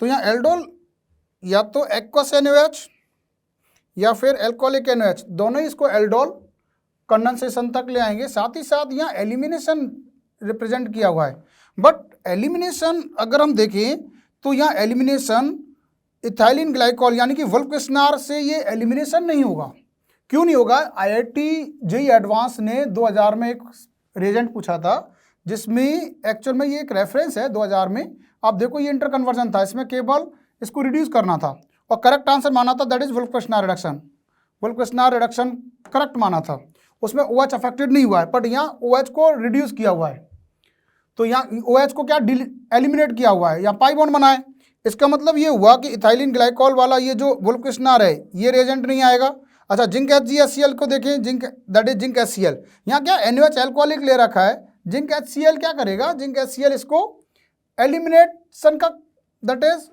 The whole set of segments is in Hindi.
तो यहाँ एल्डोल या तो एक्वस NaOH या फिर एल्कोहलिक NaOH, दोनों ही इसको एल्डोल कंडेंसेशन तक ले आएंगे। साथ ही साथ यहाँ एलिमिनेशन रिप्रेजेंट किया हुआ है, बट एलिमिनेशन अगर हम देखें तो यहाँ एलिमिनेशन इथाइलिन ग्लाइकॉल यानी कि वोल्फ्किस्नार से ये एलिमिनेशन नहीं होगा। क्यों नहीं होगा? IIT JEE एडवांस ने 2000 में एक रिएजेंट पूछा था जिसमें एक्चुअल में ये एक रेफरेंस है 2000 में। आप देखो ये इंटर कन्वर्जन था, इसमें केवल इसको रिड्यूस करना था और करेक्ट आंसर माना था, that is Wolff Kishner reduction. Wolff Kishner reduction correct माना था, उसमें OH अफेक्टेड नहीं हुआ है, बट यहाँ OH को रिड्यूस किया हुआ है। तो यहाँ OH को क्या एलिमिनेट किया हुआ है, यहाँ पाई बॉन्ड बना है। इसका मतलब ये हुआ कि इथाइलिन ग्लाइकॉल वाला ये जो वोल्फ्किस्नार है ये रिएजेंट नहीं आएगा। अच्छा, जिंक HgHCl को देखें, zinc that is zinc HCl, यहाँ क्या NaOH एल्कोहलिक ले रखा है, जिंक HCl क्या करेगा, जिंक HCl इसको एलिमिनेशन का दैट इज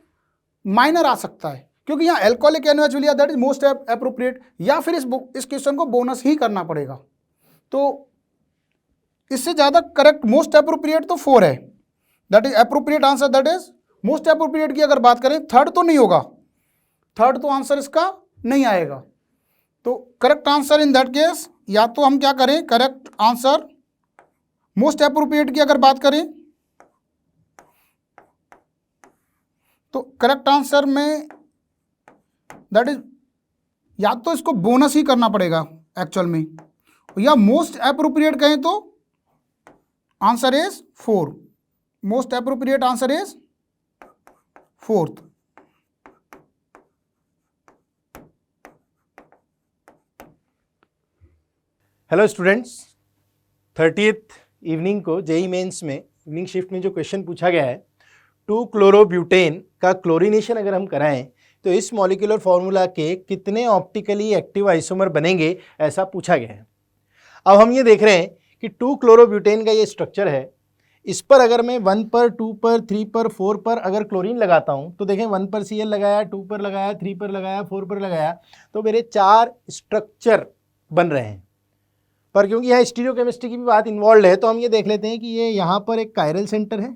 माइनर आ सकता है, क्योंकि यहाँ एल्कोहलिक NaOH लिया, दैट इज मोस्ट अप्रोप्रिएट, या फिर इस क्वेश्चन को बोनस ही करना पड़ेगा। तो इससे ज़्यादा करेक्ट मोस्ट अप्रोप्रिएट तो 4 है, that is appropriate answer, that is most appropriate की अगर बात करें, थर्ड तो नहीं होगा, थर्ड तो आंसर इसका नहीं आएगा। तो correct answer in that case, या तो हम क्या करें, करेक्ट आंसर मोस्ट अप्रोप्रिएट की अगर बात करें तो करेक्ट आंसर में दैट इज या तो इसको बोनस ही करना पड़ेगा एक्चुअल में, या मोस्ट अप्रोप्रिएट कहें तो answer is 4, most appropriate answer is 4th। Hello students, 30th evening को जेई मेंस में इवनिंग शिफ्ट में जो क्वेश्चन पूछा गया है, 2-क्लोरोब्यूटेन का क्लोरीनेशन अगर हम कराएं तो इस मॉलिक्यूलर फॉर्मूला के कितने ऑप्टिकली एक्टिव आइसोमर बनेंगे, ऐसा पूछा गया है। अब हम ये देख रहे हैं कि 2-क्लोरोब्यूटेन का ये स्ट्रक्चर है, इस पर अगर मैं 1 पर 2 पर 3 पर 4 पर अगर क्लोरीन लगाता हूँ तो देखें 1 पर Cl लगाया, 2 पर लगाया, 3 पर लगाया, 4 पर लगाया, तो मेरे 4 स्ट्रक्चर बन रहे हैं। पर क्योंकि यहाँ स्टीरियोकेमिस्ट्री की भी बात इन्वॉल्व है तो हम ये देख लेते हैं कि ये यहाँ पर एक कायरल सेंटर है,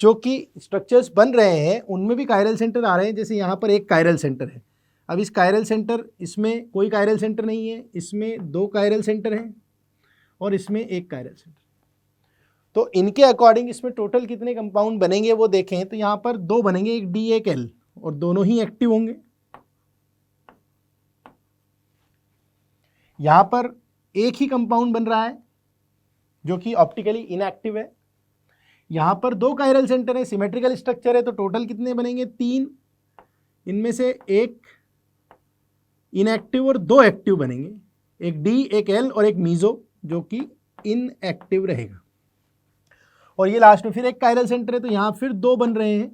जो कि स्ट्रक्चर्स बन रहे हैं उनमें भी कायरल सेंटर आ रहे हैं। जैसे यहाँ पर एक कायरल सेंटर है, अब इस कायरल सेंटर, इसमें कोई कायरल सेंटर नहीं है, इसमें 2 कायरल सेंटर हैं और इसमें एक कायरल सेंटर। तो इनके अकॉर्डिंग इसमें टोटल कितने कंपाउंड बनेंगे वो देखें तो यहाँ पर 2 बनेंगे, एक D एक L, और दोनों ही एक्टिव होंगे। यहाँ पर एक ही कंपाउंड बन रहा है जो कि ऑप्टिकली इनएक्टिव है। यहाँ पर 2 कायरल सेंटर है, सिमेट्रिकल स्ट्रक्चर है, तो टोटल कितने बनेंगे, 3। इनमें से एक इनएक्टिव और 2 एक्टिव बनेंगे, एक D एक L और एक मीजो जो कि इनएक्टिव रहेगा। और ये लास्ट में फिर एक कायरल सेंटर है, तो यहाँ फिर 2 बन रहे हैं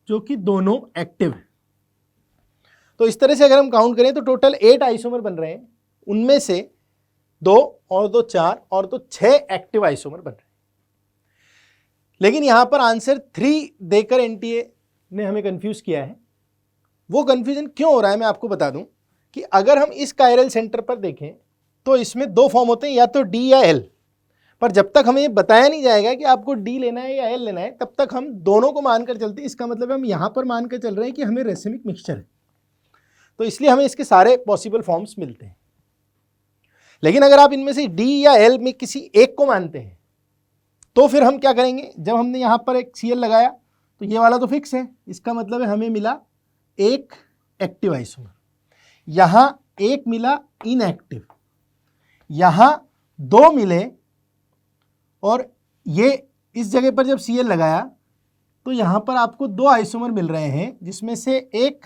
जो कि दोनों एक्टिव है। तो इस तरह से अगर हम काउंट करें तो टोटल 8 आइसोमर बन रहे हैं, उनमें से 2 और 2 4 और तो 6 एक्टिव आइसोमर बन रहे हैं। लेकिन यहाँ पर आंसर 3 देकर NTA ने हमें कंफ्यूज किया है। वो कंफ्यूजन क्यों हो रहा है मैं आपको बता दूं कि अगर हम इस कायरल सेंटर पर देखें तो इसमें 2 फॉर्म होते हैं, या तो D या L, पर जब तक हमें बताया नहीं जाएगा कि आपको D लेना है या L लेना है तब तक हम दोनों को मानकर चलते हैं। इसका मतलब हम यहाँ पर मानकर चल रहे हैं कि हमें रेसिमिक मिक्सचर है, तो इसलिए हमें इसके सारे पॉसिबल फॉर्म्स मिलते हैं। लेकिन अगर आप इनमें से D या L में किसी एक को मानते हैं तो फिर हम क्या करेंगे, जब हमने यहाँ पर एक Cl लगाया तो ये वाला तो फिक्स है, इसका मतलब है हमें मिला एक एक्टिव आइसोमर, यहाँ एक मिला इनएक्टिव, यहाँ 2 मिले, और ये इस जगह पर जब Cl लगाया तो यहाँ पर आपको 2 आइसोमर मिल रहे हैं, जिसमें से एक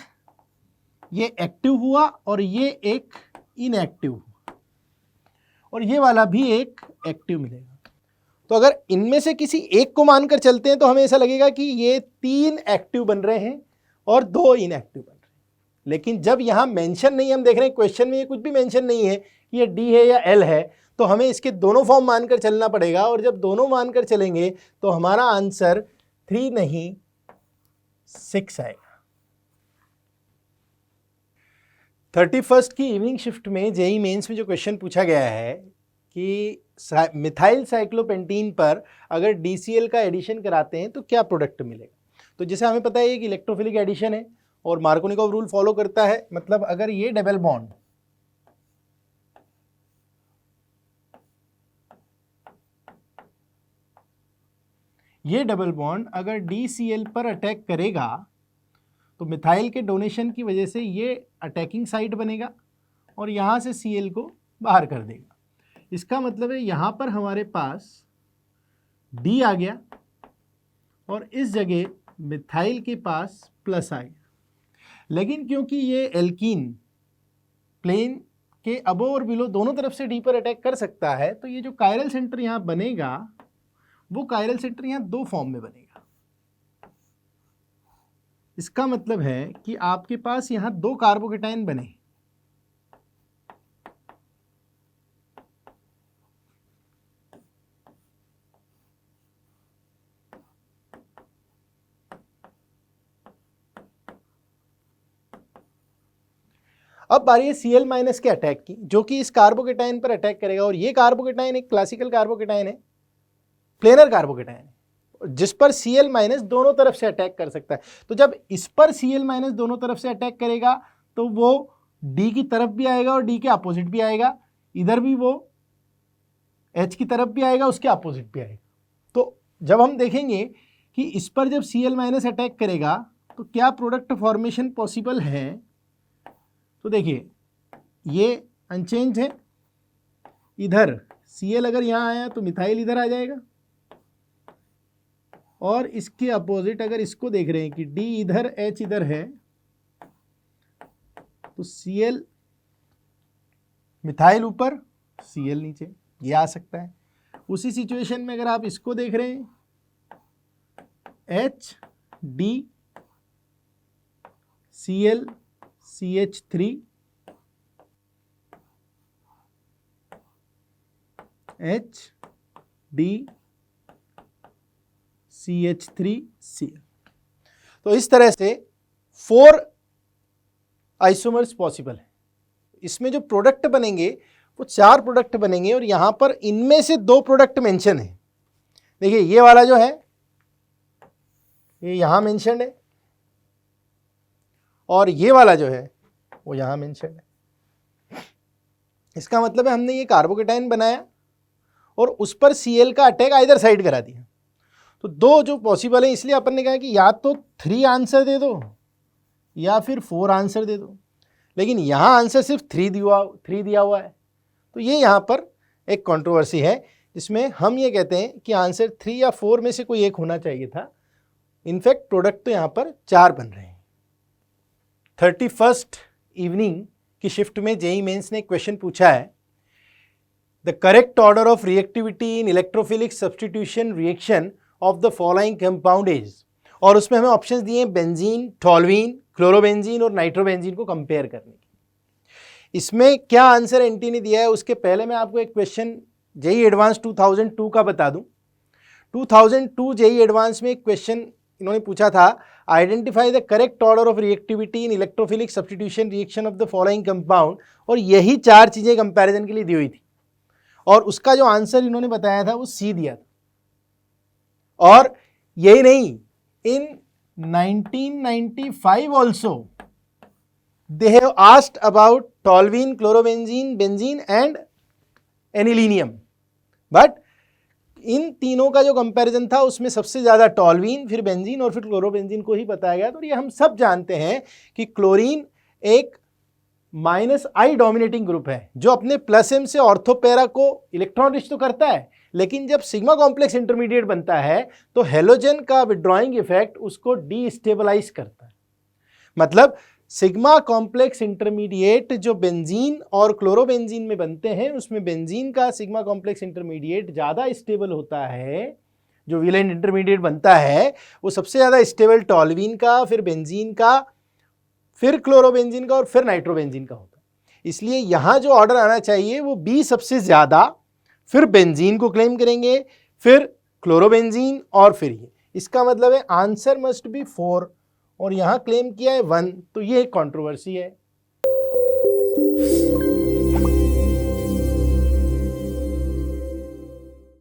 ये एक्टिव हुआ और ये एक इनएक्टिव हुआ, और ये वाला भी एक एक्टिव मिलेगा। तो अगर इनमें से किसी एक को मानकर चलते हैं तो हमें ऐसा लगेगा कि ये 3 एक्टिव बन रहे हैं और 2 इनएक्टिव बन रहे हैं। लेकिन जब यहाँ मेंशन नहीं, हम देख रहे हैं क्वेश्चन में ये कुछ भी मेंशन नहीं है कि ये D है या L है, तो हमें इसके दोनों फॉर्म मानकर चलना पड़ेगा, और जब दोनों मानकर चलेंगे तो हमारा आंसर 3 नहीं 6 आएगा। 31st की इवनिंग शिफ्ट में जेई मेंस में जो क्वेश्चन पूछा गया है कि मिथाइल साइक्लोपेंटीन पर अगर DCl का एडिशन कराते हैं तो क्या प्रोडक्ट मिलेगा। तो जैसे हमें पता है कि इलेक्ट्रोफिलिक एडिशन है और मार्कोनिकॉव रूल फॉलो करता है, मतलब अगर ये डबल बॉन्ड अगर DCl पर अटैक करेगा तो मिथाइल के डोनेशन की वजह से ये अटैकिंग साइट बनेगा और यहाँ से Cl को बाहर कर देगा। इसका मतलब है यहाँ पर हमारे पास D आ गया और इस जगह मिथाइल के पास प्लस आ गया। लेकिन क्योंकि ये एल्कीन प्लेन के अबो और बिलो दोनों तरफ से D पर अटैक कर सकता है, तो ये जो कायरल सेंटर यहाँ बनेगा वो कायरल सेंटर यहाँ दो फॉर्म में बनेगा। इसका मतलब है कि आपके पास यहाँ दो कार्बोकेटाइन बने, अब बारी है Cl माइनस के अटैक की, जो कि इस कार्बोकेटाइन पर अटैक करेगा। और ये कार्बोकेटाइन एक क्लासिकल कार्बोकेटाइन है, प्लेनर कार्बोकेटाइन है, जिस पर Cl माइनस दोनों तरफ से अटैक कर सकता है। तो जब इस पर Cl माइनस दोनों तरफ से अटैक करेगा तो वो D की तरफ भी आएगा और D के अपोजिट भी आएगा, इधर भी वो H की तरफ भी आएगा, उसके अपोजिट भी आएगा। तो जब हम देखेंगे कि इस पर जब Cl माइनस अटैक करेगा तो क्या प्रोडक्ट फॉर्मेशन पॉसिबल है, तो देखिए ये अनचेंज है, इधर Cl अगर यहाँ आया तो मिथाइल इधर आ जाएगा, और इसके अपोजिट अगर इसको देख रहे हैं कि D इधर H इधर है तो Cl मिथाइल ऊपर Cl नीचे, ये आ सकता है। उसी सिचुएशन में अगर आप इसको देख रहे हैं H D Cl CH3 H D CH3 Cl। तो इस तरह से 4 आइसोमर्स पॉसिबल है। इसमें जो प्रोडक्ट बनेंगे वो 4 प्रोडक्ट बनेंगे और यहाँ पर इनमें से 2 प्रोडक्ट मेंशन है। देखिए ये वाला जो है ये यहाँ मेंशन है और ये वाला जो है वो यहाँ मेंशन है। इसका मतलब है हमने ये कार्बोकेटाइन बनाया और उस पर Cl का अटैक आइदर साइड करा दिया। तो 2 जो पॉसिबल है, इसलिए अपन ने कहा कि या तो 3 आंसर दे दो या फिर 4 आंसर दे दो, लेकिन यहाँ आंसर सिर्फ 3 दिया हुआ है। तो ये यहाँ पर एक कंट्रोवर्सी है, जिसमें हम ये कहते हैं कि आंसर 3 या 4 में से कोई एक होना चाहिए था। इनफैक्ट प्रोडक्ट तो यहाँ पर 4 बन रहे हैं। 31st इवनिंग की शिफ्ट में जेई मेंस ने क्वेश्चन पूछा है, the correct order of reactivity in electrophilic substitution reaction of the following compound is, और उसमें हमें ऑप्शंस दिए हैं बेंजीन, टॉल्वीन, क्लोरोबेंजीन और नाइट्रोबेंजीन को कंपेयर करने की। इसमें क्या आंसर एनटी ने दिया है उसके पहले मैं आपको एक क्वेश्चन जेई एडवांस 2002 का बता दूं। 2002 जेई एडवांस में एक क्वेश्चन इन्होंने पूछा था, identify the correct order of reactivity in electrophilic substitution reaction of the following compound, और यही 4 चीजें कंपैरिजन के लिए दी हुई थी और उसका जो आंसर इन्होंने बताया था वो सी दिया था। और यही नहीं, इन 1995 also they have asked about toluene, chlorobenzene, benzene and anilinium, but in तीनों का जो कंपैरिजन था उसमें सबसे ज्यादा टॉल्वीन, फिर बेंजीन और फिर क्लोरोबेंजीन को ही बताया गया। तो ये हम सब जानते हैं कि क्लोरीन एक -I डोमिनेटिंग ग्रुप है जो अपने +M से ऑर्थोपेरा को इलेक्ट्रॉन रिच तो करता है, लेकिन जब सिग्मा कॉम्प्लेक्स इंटरमीडिएट बनता है तो हेलोजन का विड्रॉइंग इफेक्ट उसको डीस्टेबलाइज करता है। मतलब सिग्मा कॉम्प्लेक्स इंटरमीडिएट जो बेंजीन और क्लोरोबेंजीन में बनते हैं उसमें बेंजीन का सिग्मा कॉम्प्लेक्स इंटरमीडिएट ज़्यादा स्टेबल होता है, जो विलेंट इंटरमीडिएट बनता है वो सबसे ज़्यादा स्टेबल टॉल्वीन का, फिर बेंजीन का, फिर क्लोरोबेंजीन का और फिर नाइट्रोबेंजीन का होता है। इसलिए यहाँ जो ऑर्डर आना चाहिए वो बी सबसे ज़्यादा, फिर बेंजीन को क्लेम करेंगे, फिर क्लोरोबेंजीन और फिर ये। इसका मतलब है आंसर मस्ट बी 4 और यहाँ क्लेम किया है 1, तो ये एक कंट्रोवर्सी है।